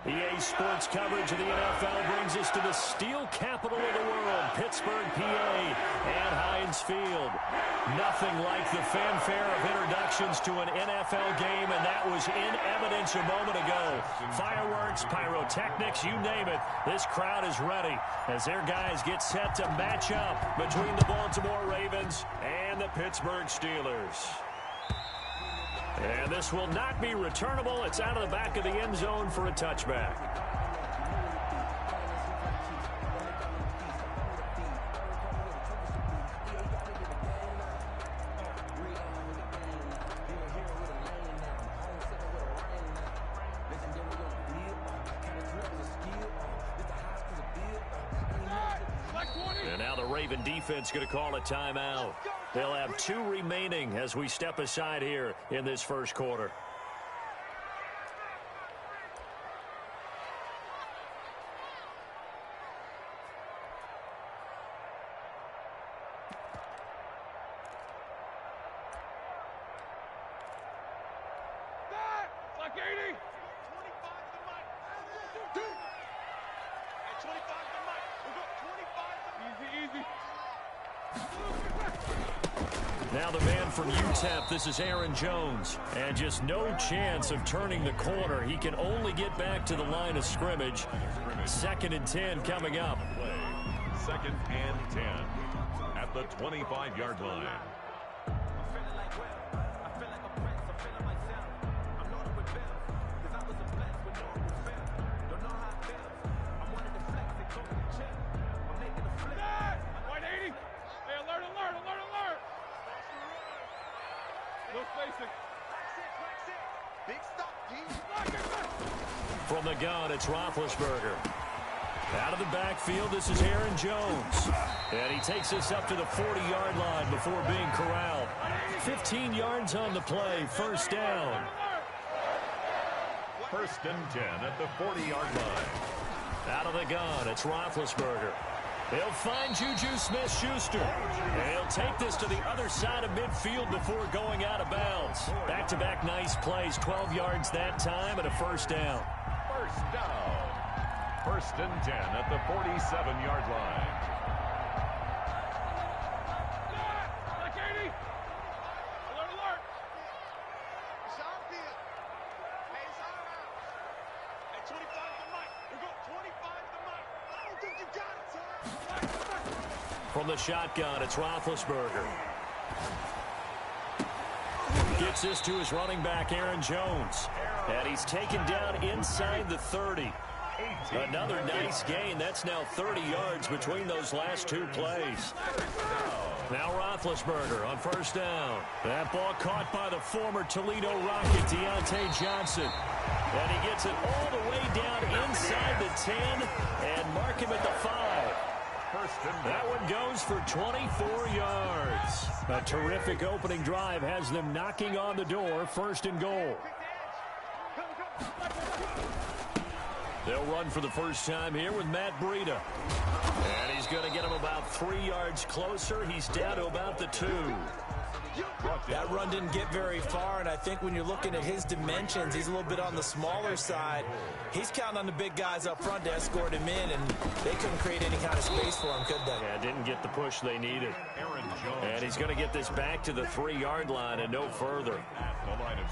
EA Sports coverage of the NFL brings us to the steel capital of the world, Pittsburgh, PA, and Heinz Field. Nothing like the fanfare of introductions to an NFL game, and that was in evidence a moment ago. Fireworks, pyrotechnics, you name it. This crowd is ready as their guys get set to match up between the Baltimore Ravens and the Pittsburgh Steelers. And this will not be returnable. It's out of the back of the end zone for a touchback. And now the Raven defense going to call a timeout. They'll have 2 remaining as we step aside here in this first quarter. Like 80. 25 to Mike. 25 to Mike. We got 25 to Mike. Easy. Now the man from UTEP, this is Aaron Jones. And just no chance of turning the corner. He can only get back to the line of scrimmage. 2nd and 10 coming up. 2nd and 10 at the 25-yard line. From the gun, it's Roethlisberger. Out of the backfield, this is Aaron Jones. And he takes us up to the 40-yard line before being corralled. 15 yards on the play, first down. 1st and 10 at the 40-yard line. Out of the gun, it's Roethlisberger. He'll find Juju Smith-Schuster. And he'll take this to the other side of midfield before going out of bounds. Back-to-back nice plays, 12 yards that time and a first down. First down. 1st and 10 at the 47-yard line. Like 80. Alert. Sean Field. Hey, sign out. At 25 to Mike. We got 25 to Mike. I don't think you got it, son. From the shotgun, it's Roethlisberger. Gets this to his running back, Aaron Jones. And he's taken down inside the 30. Another nice gain. That's now 30 yards between those last 2 plays. Now Roethlisberger on first down. That ball caught by the former Toledo Rocket, Deontay Johnson. And he gets it all the way down inside the 10 and mark him at the 5. That one goes for 24 yards. A terrific opening drive has them knocking on the door, 1st and goal. They'll run for the first time here with Matt Breida. And he's going to get him about 3 yards closer. He's down to about the 2. That run didn't get very far, and I think when you're looking at his dimensions, he's a little bit on the smaller side. He's counting on the big guys up front to escort him in, and they couldn't create any kind of space for him, could they? Yeah, didn't get the push they needed. And he's going to get this back to the 3-yard line and no further.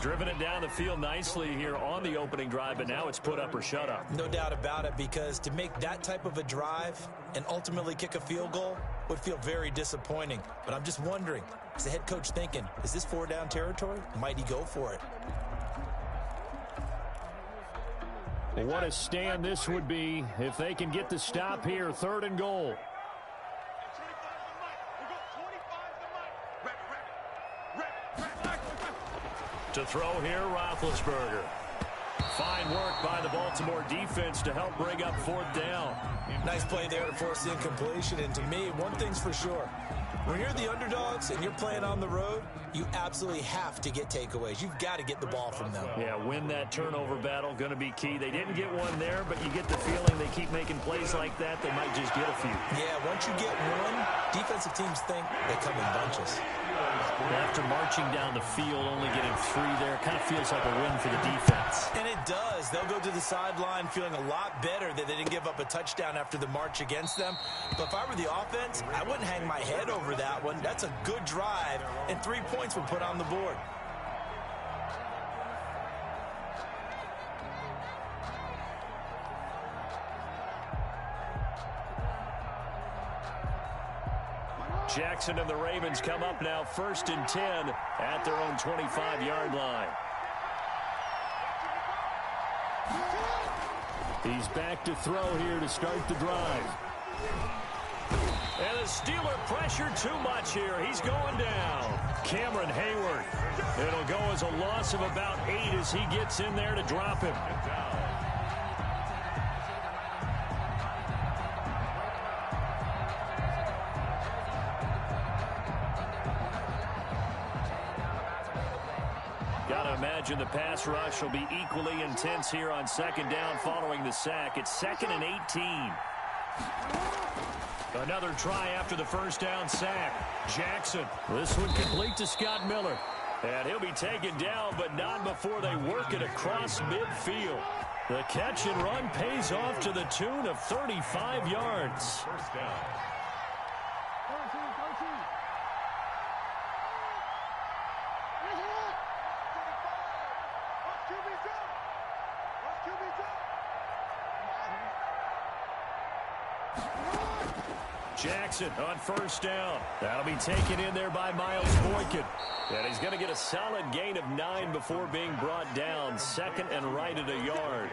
Driven it down the field nicely here on the opening drive, but now it's put up or shut up. No doubt about it, because to make that type of a drive and ultimately kick a field goal would feel very disappointing. But I'm just wondering, is the head coach thinking, is this 4-down territory? Might he go for it? What a stand this would be if they can get the stop here, 3rd and goal. To throw here, Roethlisberger. Fine work by the Baltimore defense to help bring up 4th down. Nice play there to force the incompletion, and to me, one thing's for sure. When you're the underdogs and you're playing on the road, you absolutely have to get takeaways. You've got to get the ball from them. Yeah, win that turnover battle, going to be key. They didn't get one there, but you get the feeling they keep making plays like that, they might just get a few. Yeah, once you get one, Defensive teams think they come in bunches. After marching down the field, only getting 3 there, kind of feels like a win for the defense. And it does. They'll go to the sideline feeling a lot better that they didn't give up a touchdown after the march against them. But if I were the offense, I wouldn't hang my head over that one. That's a good drive, and 3 points were put on the board. Jackson and the Ravens come up now 1st and 10 at their own 25-yard line. He's back to throw here to start the drive. And the Steeler pressure too much here. He's going down. Cameron Hayward. It'll go as a loss of about 8 as he gets in there to drop him. Imagine the pass rush will be equally intense here on 2nd down following the sack. It's 2nd and 18. Another try after the 1st down sack. Jackson. This one complete to Scott Miller. And he'll be taken down, but not before they work it across midfield. The catch and run pays off to the tune of 35 yards. 1st down. Jackson on 1st down. That'll be taken in there by Miles Boykin. And he's going to get a solid gain of 9 before being brought down. 2nd and right at a yard.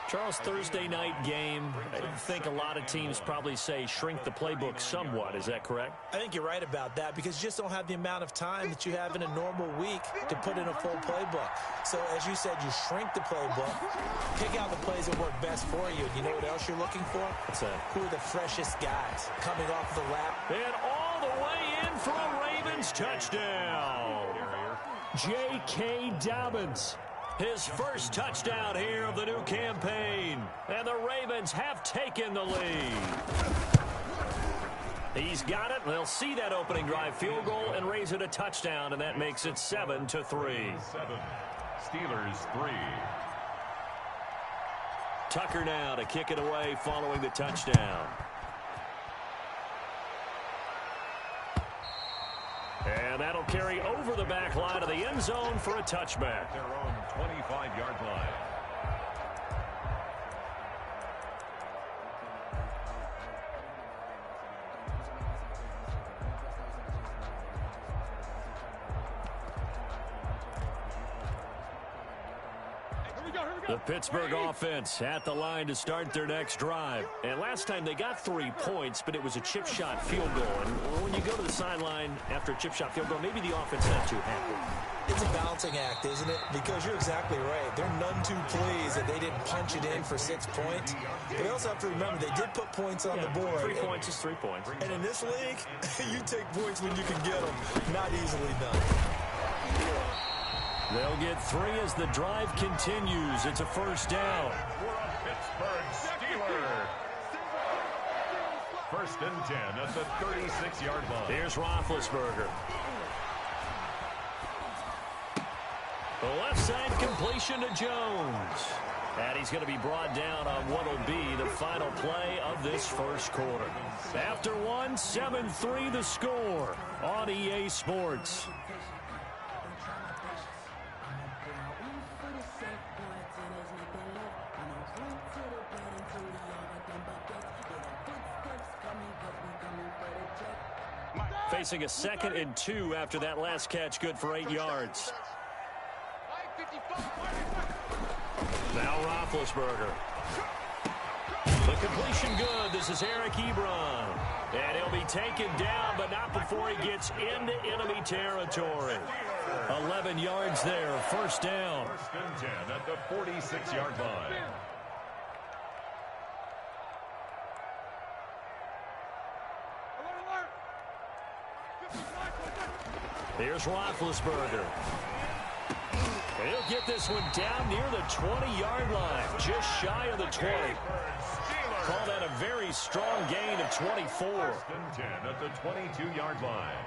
Charles, Thursday night game, I think a lot of teams probably say shrink the playbook somewhat. Is that correct? I think you're right about that because you just don't have the amount of time that you have in a normal week to put in a full playbook. So, as you said, you shrink the playbook, pick out the plays that work best for you. And you know what else you're looking for? What's that? Who are the freshest guys coming off the lap? And all the way in for a Ravens touchdown. J.K. Dobbins. His first touchdown here of the new campaign. And the Ravens have taken the lead. He's got it. They'll see that opening drive field goal and raise it a touchdown, and that makes it 7-3. 7. Steelers 3. Tucker now to kick it away following the touchdown. And that'll carry over the back line of the end zone for a touchback. Their own 25-yard line. The Pittsburgh offense at the line to start their next drive. And last time they got 3 points, but it was a chip shot field goal. And when you go to the sideline after a chip shot field goal, maybe the offense not too happy. It's a balancing act, isn't it? Because you're exactly right. They're none too pleased that they didn't punch it in for 6 points. But they also have to remember they did put points on the board. 3 points is 3 points. And in this league, you take points when you can get them. Not easily done. They'll get 3 as the drive continues. It's a 1st down. For a Pittsburgh Steeler. 1st and 10 at the 36-yard line. Here's Roethlisberger. The left side completion to Jones. And he's going to be brought down on what will be the final play of this 1st quarter. After 1, 7-3 the score on EA Sports. Facing a 2nd and 2 after that last catch, good for 8 yards. Now Roethlisberger. The completion good. This is Eric Ebron. And he'll be taken down, but not before he gets into enemy territory. 11 yards there, 1st down. 1st and 10 at the 46-yard line. Here's Roethlisberger. And he'll get this one down near the 20-yard line, just shy of the 20. call that a very strong gain of 24. 1st and 10 at the 22-yard line.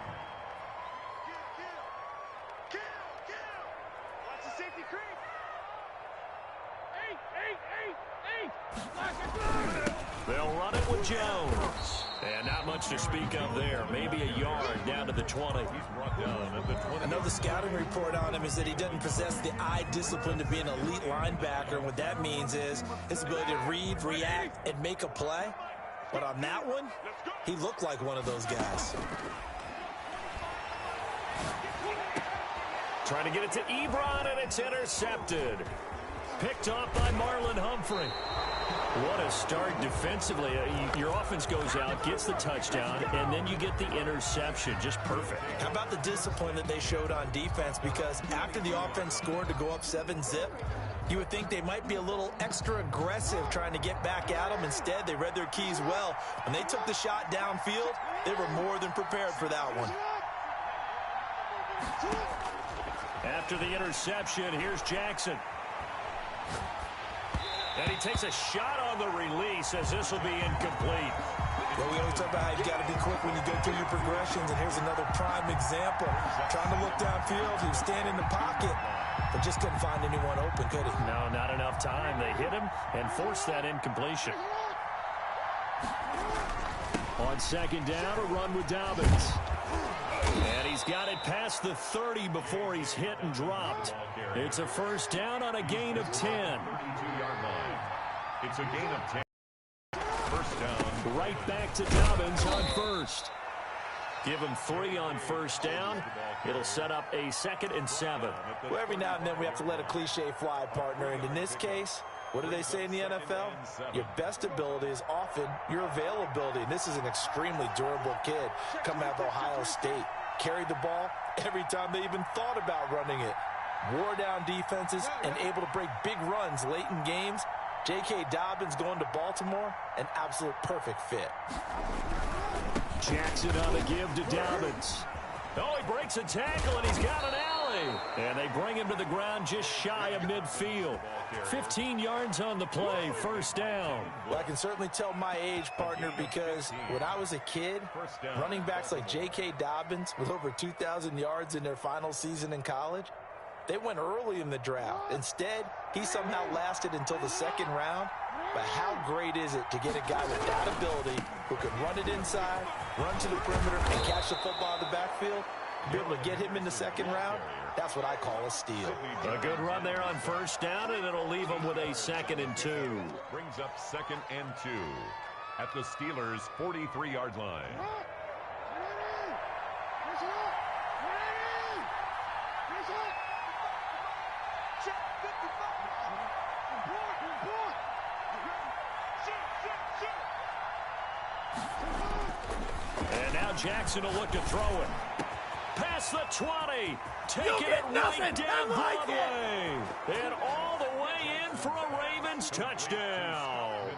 Watch the safety creep. They'll run it with Jones. And not much to speak of there. Maybe a yard down to the 20. He's brought down at the 20. I know the scouting report on him is that he doesn't possess the eye discipline to be an elite linebacker. And what that means is his ability to read, react, and make a play. But on that one, he looked like one of those guys. Trying to get it to Ebron, and it's intercepted. Picked off by Marlon Humphrey. What a start defensively. Your offense goes out, gets the touchdown, and then you get the interception. Just perfect. How about the discipline that they showed on defense? Because after the offense scored to go up 7-zip, you would think they might be a little extra aggressive trying to get back at them. Instead, they read their keys well. When they took the shot downfield, they were more than prepared for that one. After the interception, here's Jackson. And he takes a shot on the release as this will be incomplete. Well, we always talk about how you've got to be quick when you go through your progressions, and here's another prime example. Trying to look downfield, he was standing in the pocket, but just couldn't find anyone open, could he? No, not enough time. They hit him and forced that incompletion. On 2nd down, a run with Dobbins. And he's got it past the 30 before he's hit and dropped. It's a 1st down on a gain of 10. 32-yard line. It's a gain of 10. 1st down. Right back to Dobbins on 1st. Give him 3 on 1st down. It'll set up a 2nd and 7. Well, every now and then we have to let a cliche fly, partner. And in this case, what do they say in the NFL? Your best ability is often your availability. And this is an extremely durable kid coming out of Ohio State. Carried the ball every time they even thought about running it. Wore down defenses and able to break big runs late in games. J.K. Dobbins going to Baltimore, an absolute perfect fit. Jackson on the give to Dobbins. Oh, he breaks a tackle, and he's got an alley. And they bring him to the ground just shy of midfield. 15 yards on the play, 1st down. Well, I can certainly tell my age, partner, because when I was a kid, running backs like J.K. Dobbins with over 2,000 yards in their final season in college, they went early in the draft. Instead, he somehow lasted until the 2nd round. But how great is it to get a guy with that ability who can run it inside, run to the perimeter, and catch the football in the backfield? Be able to get him in the 2nd round, that's what I call a steal. A good run there on 1st down, and it'll leave him with a 2nd and 2. Brings up 2nd and 2 at the Steelers' 43-yard line. And now Jackson will look to throw it. Past the 20. Taking it right down Broadway. And all the way in for a Ravens touchdown.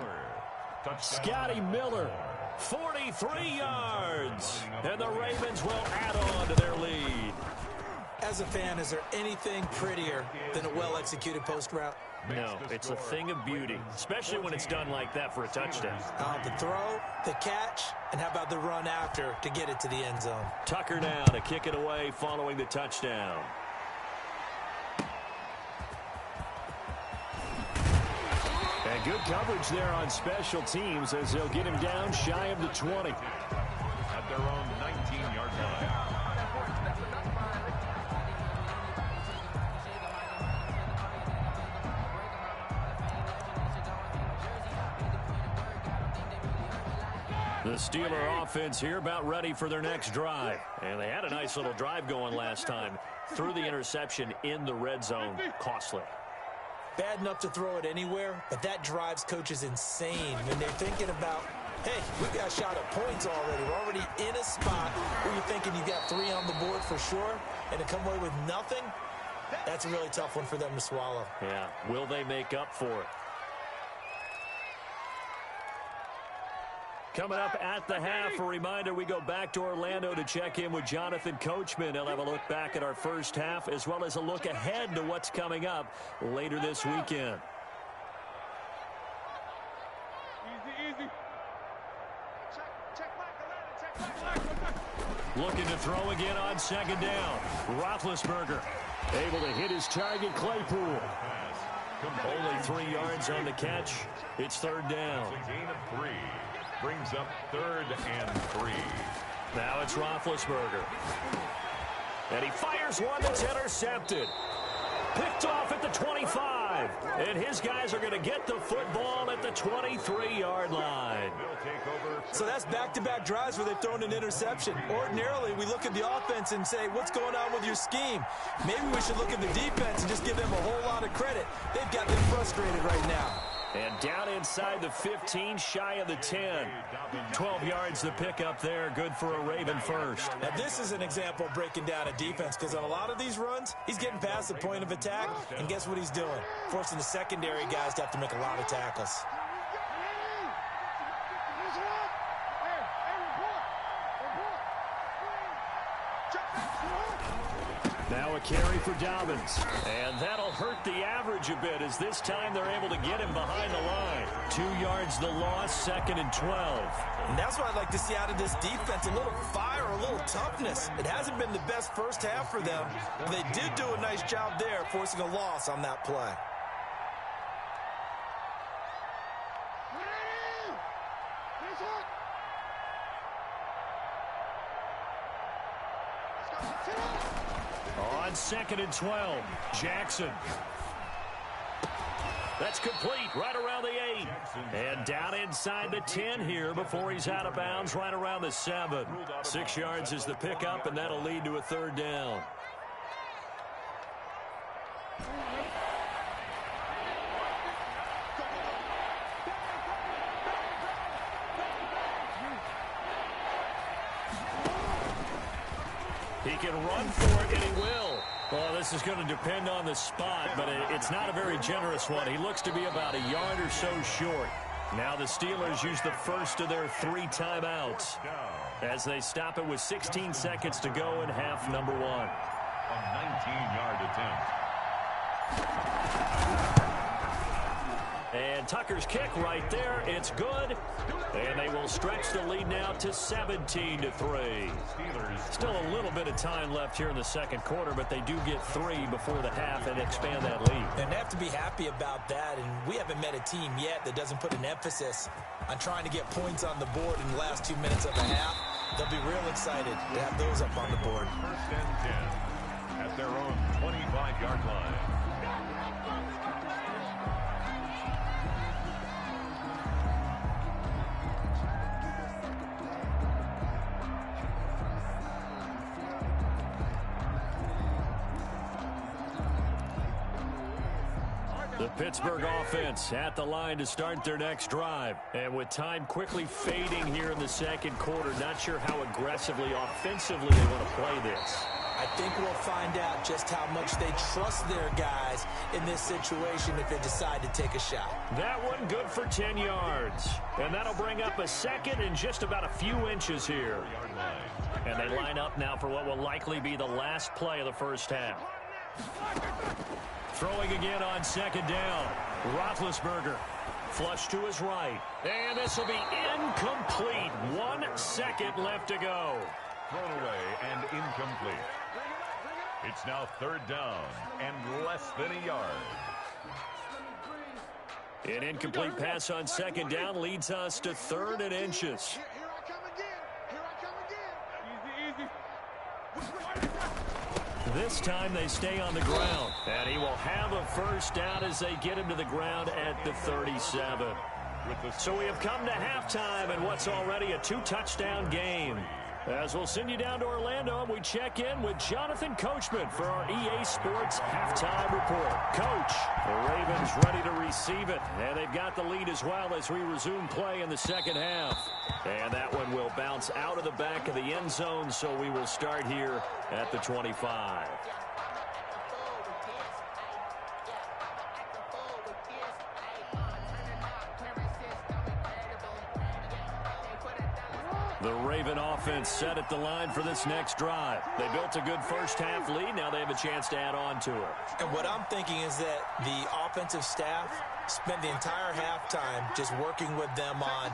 Scotty Miller, 43 yards. And the Ravens will add on to their lead. As a fan, is there anything prettier than a well-executed post route? No, it's a thing of beauty, especially when it's done like that for a touchdown. The throw, the catch, and how about the run after to get it to the end zone? Tucker now to kick it away following the touchdown. And good coverage there on special teams as they'll get him down shy of the 20. At their own 19-yard line. The Steeler offense here about ready for their next drive. And they had a nice little drive going last time. Threw the interception in the red zone. Costly. Bad enough to throw it anywhere, but that drives coaches insane when they're thinking about, hey, we got shot at points already. We're already in a spot where you're thinking you got 3 on the board for sure, and to come away with nothing, that's a really tough one for them to swallow. Yeah, will they make up for it? Coming up at the half, a reminder, we go back to Orlando to check in with Jonathan Coachman. He'll have a look back at our first half as well as a look ahead to what's coming up later this weekend. Easy, easy. Looking to throw again on second down. Roethlisberger able to hit his target, Claypool. Only 3 yards on the catch. It's third down. It's a gain of 3. Brings up 3rd and 3. Now it's Roethlisberger. And he fires one that's intercepted. Picked off at the 25. And his guys are going to get the football at the 23-yard line. So that's back-to-back drives where they've thrown an interception. Ordinarily, we look at the offense and say, what's going on with your scheme? Maybe we should look at the defense and just give them a whole lot of credit. They've got them frustrated right now. And down inside the 15, shy of the 10. 12 yards to pick up there. Good for a Raven first. Now, this is an example of breaking down a defense, because on a lot of these runs, he's getting past the point of attack, and guess what he's doing? Forcing the secondary guys to have to make a lot of tackles. Now a carry for Dobbins. And that'll hurt the average a bit, as this time they're able to get him behind the line. 2 yards the loss, 2nd and 12. And that's what I'd like to see out of this defense, a little fire, a little toughness. It hasn't been the best first half for them, but they did do a nice job there, forcing a loss on that play. On 2nd and 12, Jackson. That's complete, right around the 8. And down inside the 10 here before he's out of bounds, right around the 7. 6 yards is the pickup, and that'll lead to a third down. He can run for it, and he will. Well, this is going to depend on the spot, but it's not a very generous one. He looks to be about a yard or so short. Now the Steelers use the first of their 3 timeouts as they stop it with 16 seconds to go in half number 1. A 19-yard attempt. And Tucker's kick right there. It's good. And they will stretch the lead now to 17-3. Still a little bit of time left here in the second quarter, but they do get 3 before the half and expand that lead. And they have to be happy about that. And we haven't met a team yet that doesn't put an emphasis on trying to get points on the board in the last 2 minutes of the half. They'll be real excited to have those up on the board. 1st and 10 at their own 25-yard line. The Pittsburgh offense at the line to start their next drive. And with time quickly fading here in the second quarter, not sure how aggressively, offensively they want to play this. I think we'll find out just how much they trust their guys in this situation if they decide to take a shot. That one good for 10 yards. And that'll bring up a 2nd and just about a few inches here. And they line up now for what will likely be the last play of the first half. Throwing again on 2nd down. Roethlisberger. Flush to his right. And this will be incomplete. 1 second left to go. Thrown away and incomplete. It's now 3rd down and less than a yard. An incomplete pass on 2nd down leads us to 3rd and inches. Here I come again. Here I come again. Easy, easy. This time they stay on the ground. And he will have a first down as they get him to the ground at the 37. So we have come to halftime in what's already a 2-touchdown game. As we'll send you down to Orlando, and we check in with Jonathan Coachman for our EA Sports Halftime Report. Coach, the Ravens ready to receive it, and they've got the lead as well as we resume play in the second half. And that one will bounce out of the back of the end zone, so we will start here at the 25. The Raven offense set at the line for this next drive. They built a good first half lead. Now they have a chance to add on to it. And what I'm thinking is that the offensive staff spent the entire halftime just working with them on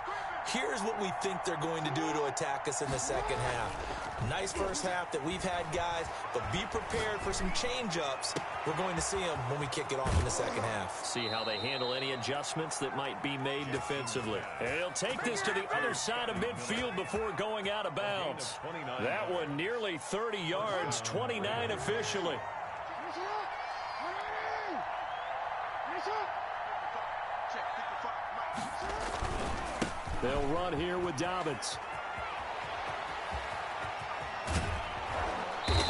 Here's what we think they're going to do to attack us in the second half. Nice first half that we've had, guys, but be prepared for some change-ups. We're going to see them when we kick it off in the second half. See how they handle any adjustments that might be made defensively. And he'll take this to the other side of midfield before going out of bounds. That one nearly 30 yards, 29 officially. They'll run here with Dobbins.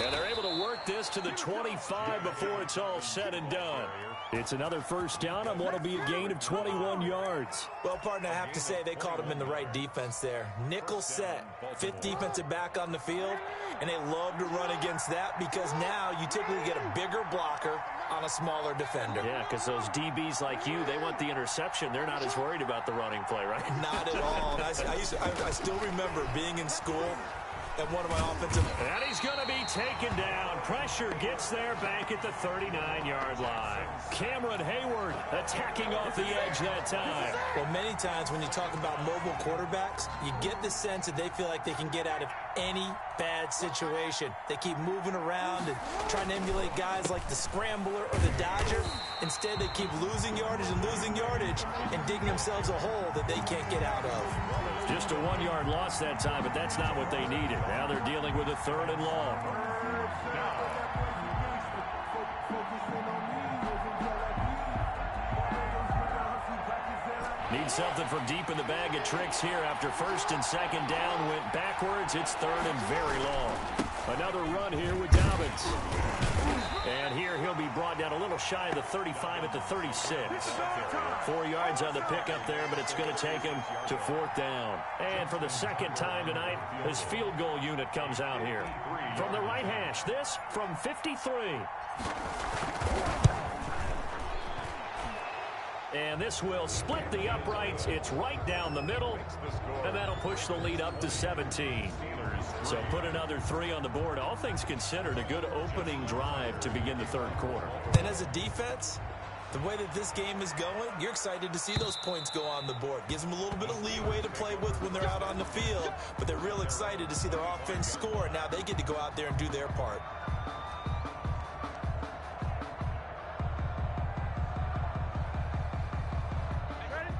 And they're able to work this to the 25 before it's all said and done. It's another first down on what will be a gain of 21 yards. Well, partner, I have to say they called him in the right defense there. Nickel set, fifth defensive back on the field, and they love to run against that because now you typically get a bigger blocker on a smaller defender. Yeah, because those DBs like you, they want the interception. They're not as worried about the running play, right? Not at all. And I still remember being in school and one of my offensive... And he's going to be taken down. Pressure gets there back at the 39-yard line. Cameron Hayward attacking off the edge that time. Well, many times when you talk about mobile quarterbacks, you get the sense that they feel like they can get out of any bad situation. They keep moving around and trying to emulate guys like the Scrambler or the Dodger. Instead, they keep losing yardage and digging themselves a hole that they can't get out of. Just a 1-yard loss that time, but that's not what they needed. Now they're dealing with a 3rd and long. Need something from deep in the bag of tricks here after 1st and 2nd down went backwards. It's 3rd and very long. Another run here with Dobbins. And here he'll be brought down a little shy of the 35 at the 36. 4 yards on the pickup there, but it's going to take him to 4th down. And for the second time tonight, his field goal unit comes out here. From the right hash, this from 53. And this will split the uprights. It's right down the middle, and that'll push the lead up to 17. So put another 3 on the board. All things considered, a good opening drive to begin the 3rd quarter. And as a defense, the way that this game is going, you're excited to see those points go on the board. Gives them a little bit of leeway to play with when they're out on the field, but they're real excited to see their offense score. Now they get to go out there and do their part.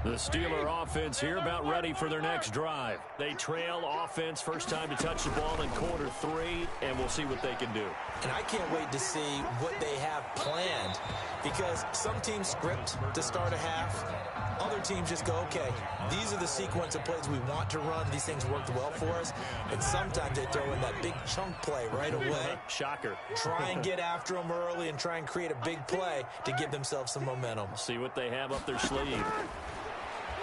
The Steeler offense here about ready for their next drive. They trail offense, first time to touch the ball in quarter 3, and we'll see what they can do. And I can't wait to see what they have planned because some teams script to start a half. Other teams just go, okay, these are the sequence of plays we want to run. These things worked well for us. And sometimes they throw in that big chunk play right away. Shocker. Try and get after them early and try and create a big play to give themselves some momentum. See what they have up their sleeve.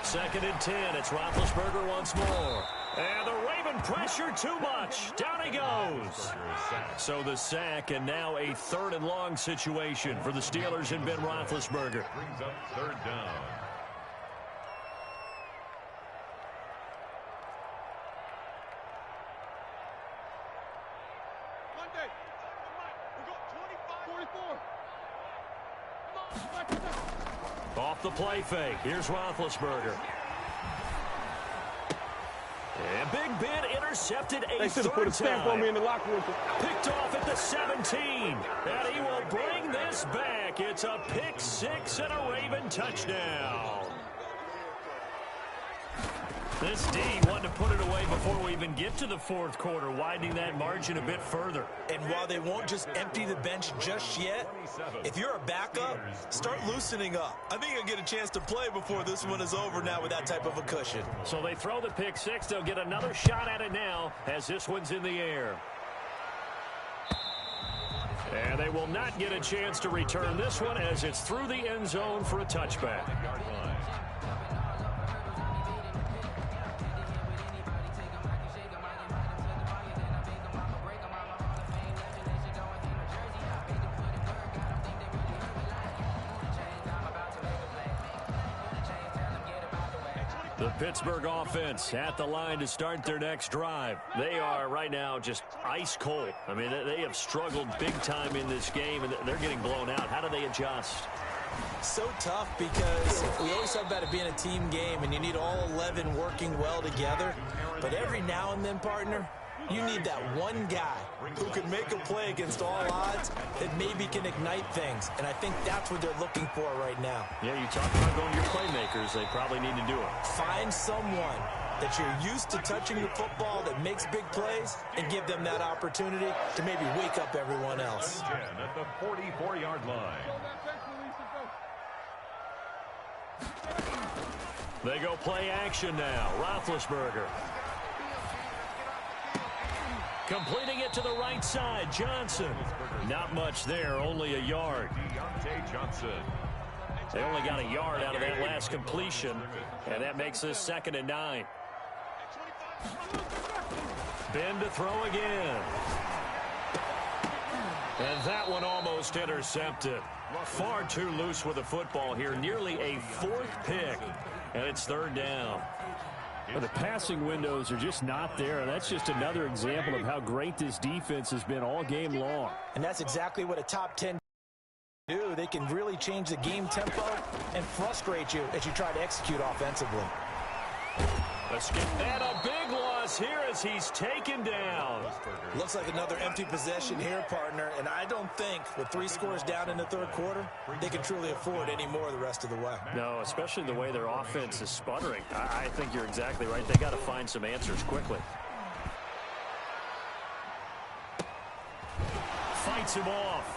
2nd and 10. It's Roethlisberger once more. And the Raven pressure too much. Down he goes. So the sack, and now a 3rd and long situation for the Steelers and Ben Roethlisberger. Brings up 3rd down. Monday. We got 25, 44. Off the play fake. Here's Roethlisberger. And Big Ben intercepted a They should have put a stamp on me in the locker room. Picked off at the 17. And he will bring this back. It's a pick 6 and a Raven touchdown. This D wanted to put it away before we even get to the 4th quarter, widening that margin a bit further. And while they won't just empty the bench just yet, if you're a backup, start loosening up. I think you'll get a chance to play before this one is over now with that type of a cushion. So they throw the pick 6. They'll get another shot at it now as this one's in the air. And they will not get a chance to return this one as it's through the end zone for a touchback. The Pittsburgh offense at the line to start their next drive. They are right now just ice cold. I mean, they have struggled big time in this game, and they're getting blown out. How do they adjust? So tough because we always talk about it being a team game and you need all 11 working well together. But every now and then, partner, you need that one guy who can make a play against all odds that maybe can ignite things. And I think that's what they're looking for right now. Yeah, you talk about going to your playmakers. They probably need to do it. Find someone that you're used to touching the football that makes big plays and give them that opportunity to maybe wake up everyone else. 10 at the 44-yard line. They go play action now. Roethlisberger. Completing it to the right side. Johnson. Not much there, only a yard. Johnson. They only got a yard out of that last completion, and that makes this 2nd and 9. Ben to throw again. And that one almost intercepted. Far too loose with the football here. Nearly a 4th pick, and it's 3rd down. Well, the passing windows are just not there. That's just another example of how great this defense has been all game long. And that's exactly what a top 10 do. They can really change the game tempo and frustrate you as you try to execute offensively. Let's get that. A big loss here as he's taken down. Looks like another empty possession here, partner. And I don't think with 3 scores down in the 3rd quarter, they can truly afford any more the rest of the way. No, especially the way their offense is sputtering. I think you're exactly right. They got to find some answers quickly. Fights him off.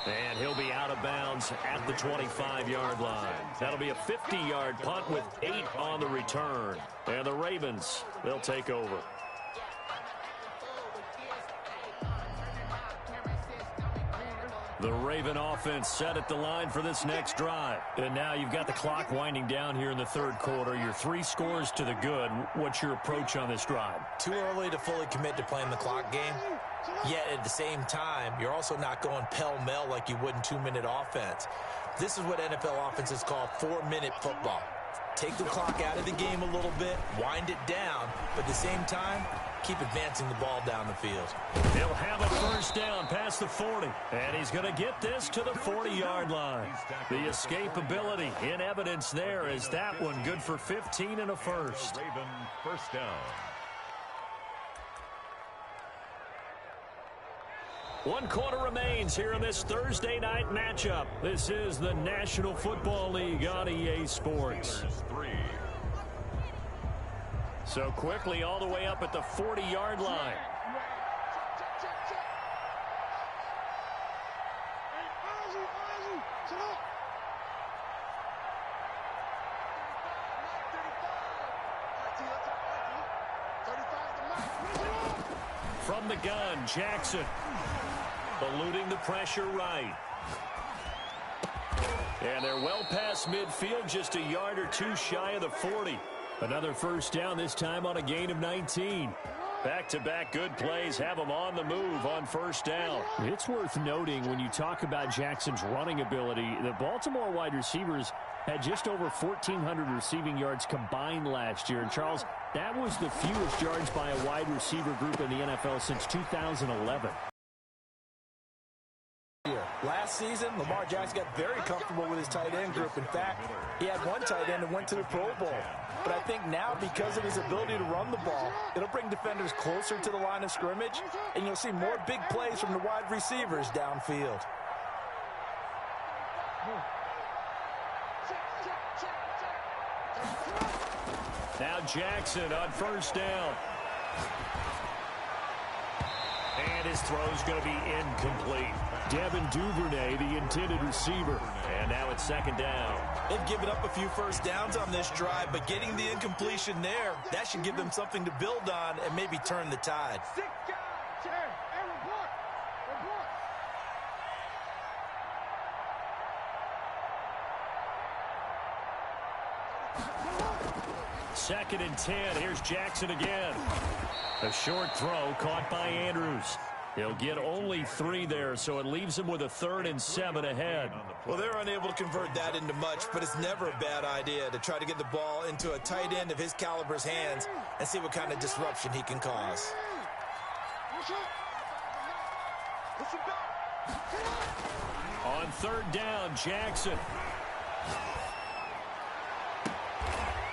And he'll be out of bounds at the 25-yard line. That'll be a 50-yard punt with 8 on the return. And the Ravens, they'll take over. The Raven offense set at the line for this next drive. And now you've got the clock winding down here in the 3rd quarter. You're 3 scores to the good. What's your approach on this drive? Too early to fully commit to playing the clock game. Yet at the same time, you're also not going pell-mell like you would in 2-minute offense. This is what NFL offenses call 4-minute football. Take the clock out of the game a little bit, wind it down, but at the same time, keep advancing the ball down the field. He'll have a 1st down past the 40. And he's going to get this to the 40-yard line. The escapability in evidence there is that one good for 15 and a 1st. Raven 1st down. 1 quarter remains here in this Thursday night matchup. This is the National Football League on EA Sports. So quickly all the way up at the 40-yard line. From the gun, Jackson. Eluding the pressure right. And they're well past midfield, just a yard or 2 shy of the 40. Another 1st down, this time on a gain of 19. Back-to-back good plays have them on the move on 1st down. It's worth noting when you talk about Jackson's running ability, the Baltimore wide receivers had just over 1,400 receiving yards combined last year. And, Charles, that was the fewest yards by a wide receiver group in the NFL since 2011. Last season, Lamar Jackson got very comfortable with his tight end group. In fact, he had 1 tight end and went to the Pro Bowl. But I think now, because of his ability to run the ball, it'll bring defenders closer to the line of scrimmage, and you'll see more big plays from the wide receivers downfield. Now Jackson on 1st down. And his throw's going to be incomplete. Devin Duvernay, the intended receiver. And now it's 2nd down. They've given up a few 1st downs on this drive, but getting the incompletion there, that should give them something to build on and maybe turn the tide. 2nd and 10. Here's Jackson again. A short throw caught by Andrews. He'll get only 3 there, so it leaves him with a 3rd and 7 ahead. Well, they're unable to convert that into much, but it's never a bad idea to try to get the ball into a tight end of his caliber's hands and see what kind of disruption he can cause. On third down, Jackson.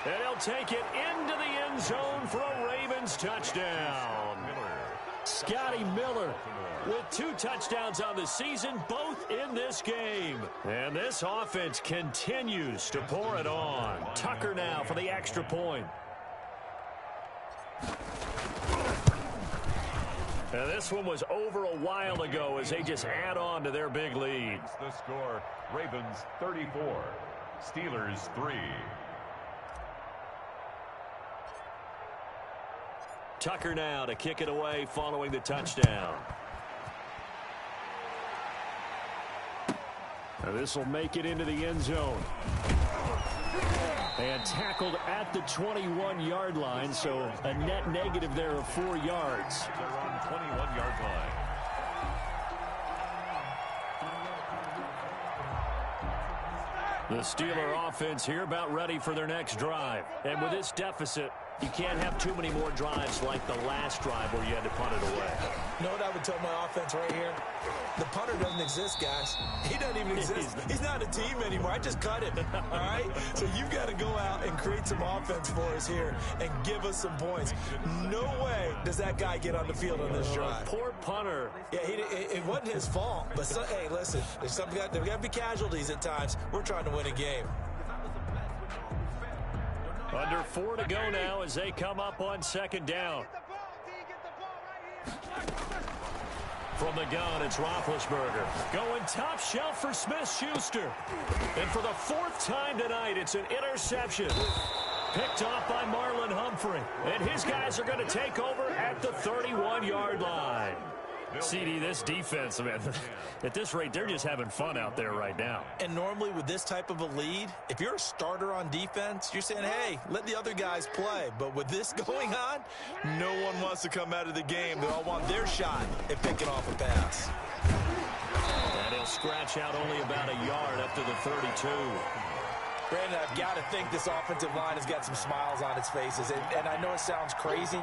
And he'll take it into the end zone for a Ravens touchdown. Scotty Miller with 2 touchdowns on the season, both in this game. And this offense continues to pour it on. Tucker now for the extra point. And this one was over a while ago as they just add on to their big lead. The score, Ravens 34, Steelers 3. Tucker now to kick it away following the touchdown. Now this will make it into the end zone. And tackled at the 21-yard line, so a net negative there of 4 yards. They're on 21-yard line. The Steeler offense here about ready for their next drive. And with this deficit, you can't have too many more drives like the last drive where you had to punt it away. You know what I would tell my offense right here? The punter doesn't exist, guys. He doesn't even exist. He's not a team anymore. I just cut it, all right? So you've got to go out and create some offense for us here and give us some points. No way does that guy get on the field on this drive. Poor punter. Yeah, it wasn't his fault. But, hey, listen, there's got to be casualties at times. We're trying to win a game. Under 4 to go now as they come up on second down. From the gun, it's Roethlisberger. Going top shelf for Smith-Schuster. And for the 4th time tonight, it's an interception. Picked off by Marlon Humphrey. And his guys are going to take over at the 31-yard line. CD, this defense, man, at this rate, they're just having fun out there right now. And normally with this type of a lead, if you're a starter on defense, you're saying, hey, let the other guys play. But with this going on, no one wants to come out of the game. They all want their shot at picking off a pass. And he'll scratch out only about a yard up to the 32. Brandon, I've got to think this offensive line has got some smiles on its faces. And I know it sounds crazy,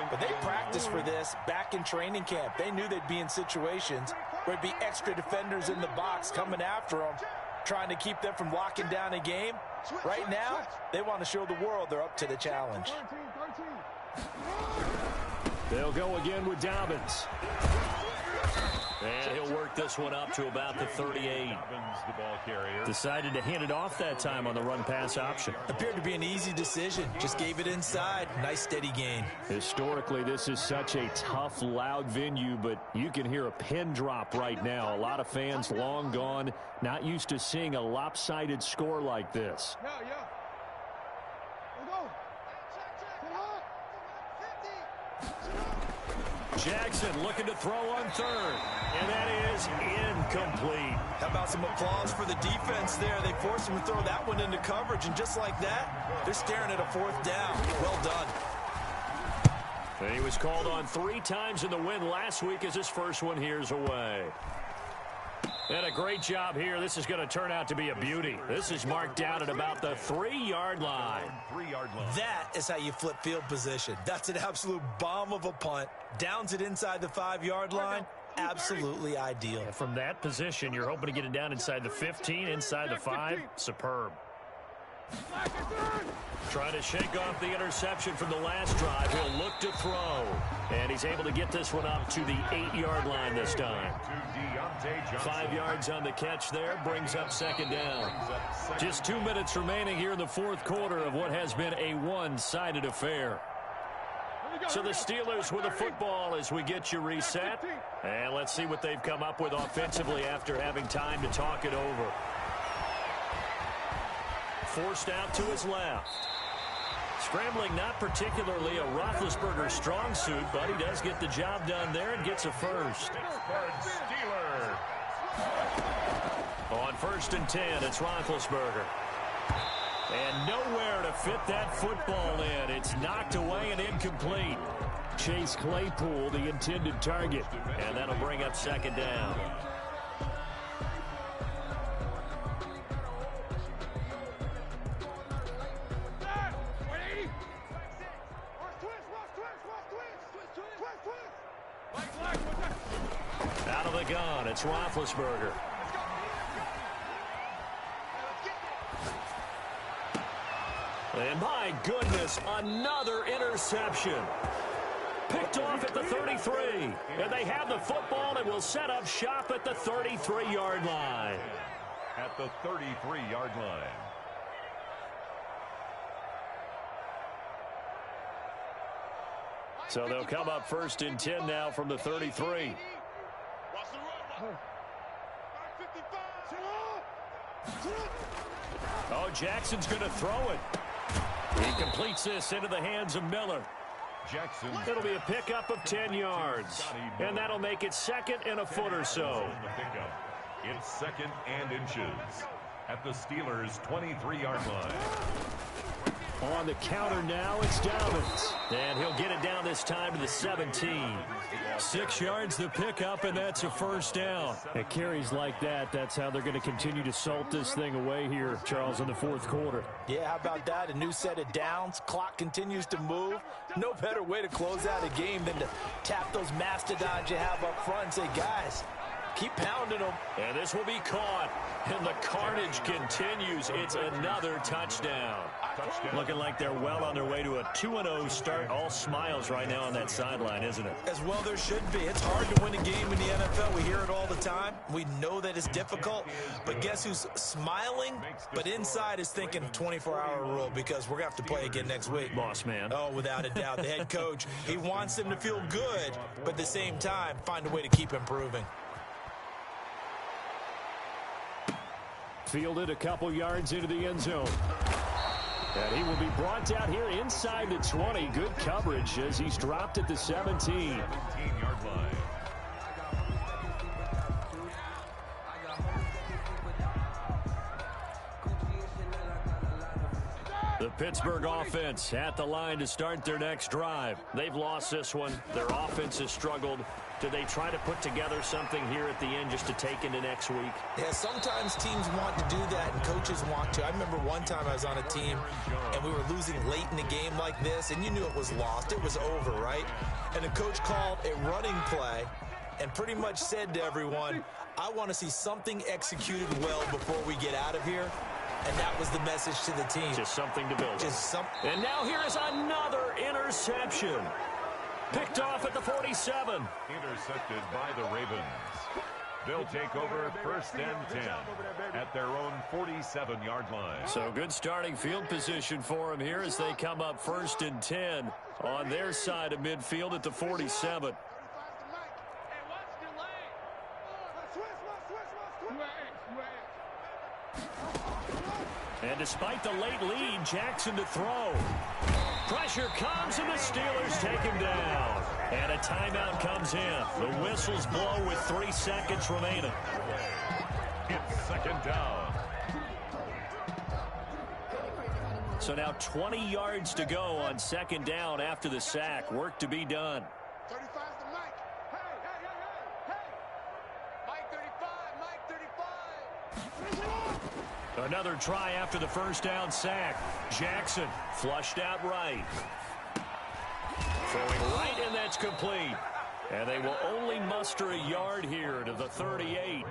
but they practiced for this back in training camp. They knew they'd be in situations where there'd be extra defenders in the box coming after them, trying to keep them from locking down a game. Right now, they want to show the world they're up to the challenge. They'll go again with Dobbins. And he'll work this one up to about the 38. The ball carrier. Decided to hand it off that time on the run-pass option. Appeared to be an easy decision. Just gave it inside. Nice steady gain. Historically, this is such a tough, loud venue, but you can hear a pin drop right now. A lot of fans long gone, not used to seeing a lopsided score like this. Jackson looking to throw on third. And that is incomplete. How about some applause for the defense there? They forced him to throw that one into coverage, and just like that, they're staring at a 4th down. Well done. And he was called on 3 times in the win last week as his first one here's away. And a great job here. This is going to turn out to be a beauty. This is marked down at about the 3-yard line. 3-yard line. That is how you flip field position. That's an absolute bomb of a punt. Downs it inside the 5-yard line. Absolutely ideal. And from that position, you're hoping to get it down inside the 15, inside the 5. Superb. Trying to shake off the interception from the last drive. He'll look to throw. And he's able to get this one up to the 8-yard line this time. 5 yards on the catch there. Brings up second down. Just 2 minutes remaining here in the 4th quarter of what has been a one-sided affair. So the Steelers with the football as we get you reset. And let's see what they've come up with offensively after having time to talk it over. Forced out to his left. Scrambling, not particularly a Roethlisberger strong suit, but he does get the job done there and gets a first. Steeler. On 1st and 10, it's Roethlisberger. And nowhere to fit that football in. It's knocked away and incomplete. Chase Claypool, the intended target. And that'll bring up second down. Out of the gun, it's Roethlisberger. And my goodness, another interception. Picked off at the 33. And they have the football and will set up shop at the 33-yard line. At the 33-yard line. So they'll come up 1st and 10 now from the 33. Oh, Jackson's going to throw it. He completes this into the hands of Miller. Jackson. It'll be a pickup of 10 yards. And that'll make it 2nd and a foot or so. It's 2nd and inches at the Steelers' 23-yard line. On the counter now, it's Dobbins. And he'll get it down this time to the 17. 6 yards the pickup, and that's a 1st down. At carries like that, that's how they're going to continue to salt this thing away here, Charles, in the 4th quarter. Yeah, how about that? A new set of downs. Clock continues to move. No better way to close out a game than to tap those mastodons you have up front and say, guys, keep pounding them. And this will be caught. And the carnage continues. It's another touchdown. Looking like they're well on their way to a 2-0 start. All smiles right now on that sideline, isn't it? As well there should be. It's hard to win a game in the NFL. We hear it all the time. We know that it's difficult. But guess who's smiling? But inside is thinking 24-hour rule because we're going to have to play again next week. Boss man. Oh, without a doubt. The head coach, he wants them to feel good, but at the same time, find a way to keep improving. Fielded a couple yards into the end zone. And he will be brought down here inside the 20. Good coverage as he's dropped at the 17. 17-yard line. The Pittsburgh offense at the line to start their next drive. They've lost this one. Their offense has struggled. Do they try to put together something here at the end just to take into next week? Yeah, sometimes teams want to do that and coaches want to. I remember one time I was on a team and we were losing late in the game like this and you knew it was lost. It was over, right? And the coach called a running play and pretty much said to everyone, I want to see something executed well before we get out of here. And that was the message to the team. Just something to build. Just something. And now here is another interception. Picked off at the 47. Intercepted by the Ravens. They'll take over 1st and 10 at their own 47-yard line. So good starting field position for them here as they come up 1st and 10 on their side of midfield at the 47. And despite the late lead, Jackson to throw. Pressure comes, and the Steelers take him down. And a timeout comes in. The whistles blow with 3 seconds remaining. It's 2nd down. So now 20 yards to go on 2nd down after the sack. Work to be done. 35's the Mike. Hey. Mike 35, Mike 35. Another try after the 1st down sack. Jackson flushed out right. Throwing right, and that's complete. And they will only muster a yard here to the 38.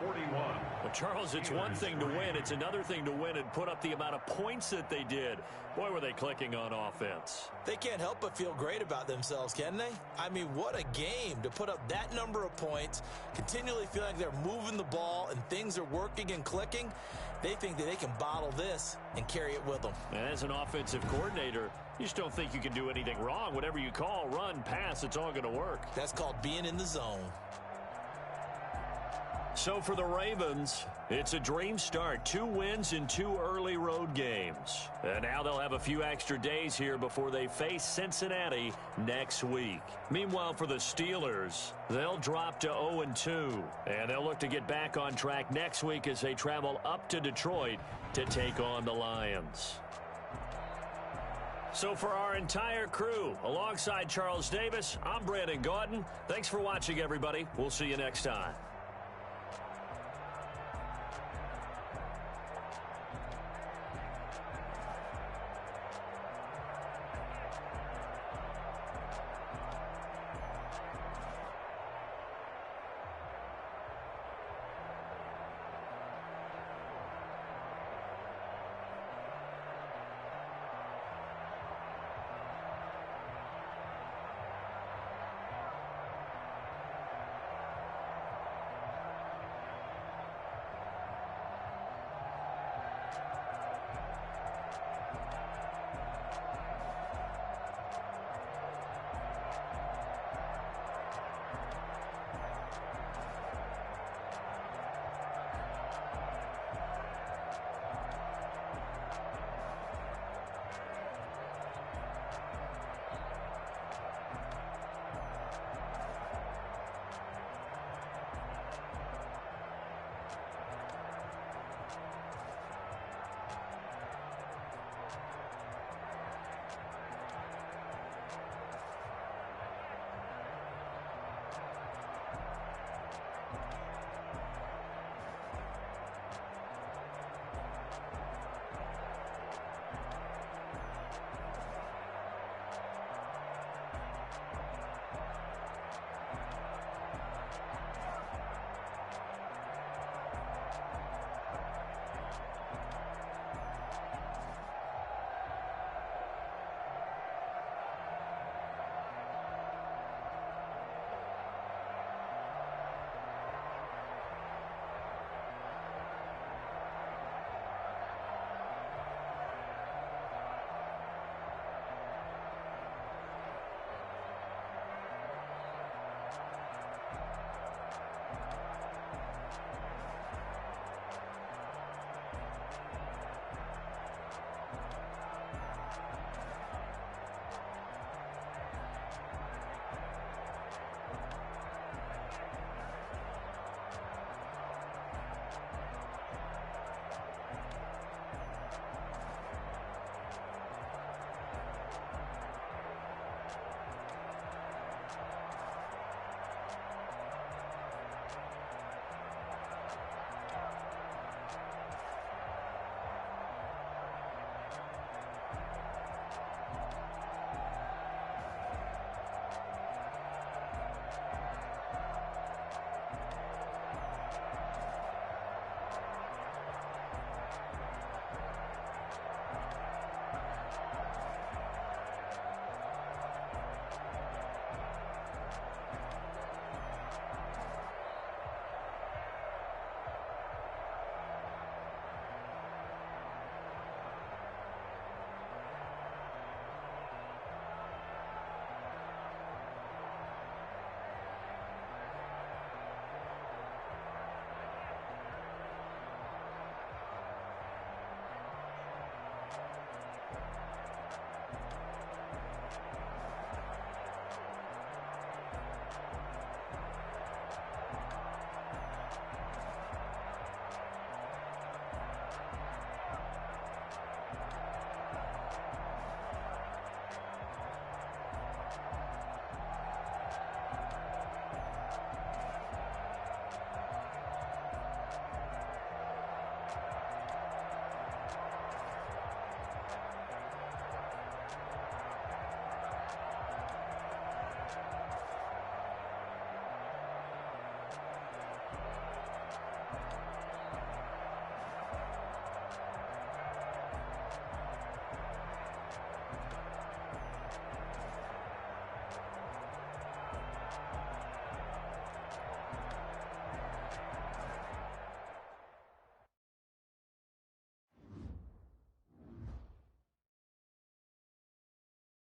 41. Well, Charles, it's one thing to win. It's another thing to win and put up the amount of points that they did. Boy, were they clicking on offense. They can't help but feel great about themselves, can they? I mean, what a game to put up that number of points, continually feeling like they're moving the ball and things are working and clicking. They think that they can bottle this and carry it with them. And as an offensive coordinator, you just don't think you can do anything wrong. Whatever you call, run, pass, it's all going to work. That's called being in the zone. So for the Ravens, it's a dream start. 2 wins in 2 early road games. And now they'll have a few extra days here before they face Cincinnati next week. Meanwhile, for the Steelers, they'll drop to 0-2. And they'll look to get back on track next week as they travel up to Detroit to take on the Lions. So for our entire crew, alongside Charles Davis, I'm Brandon Gaudin. Thanks for watching, everybody. We'll see you next time.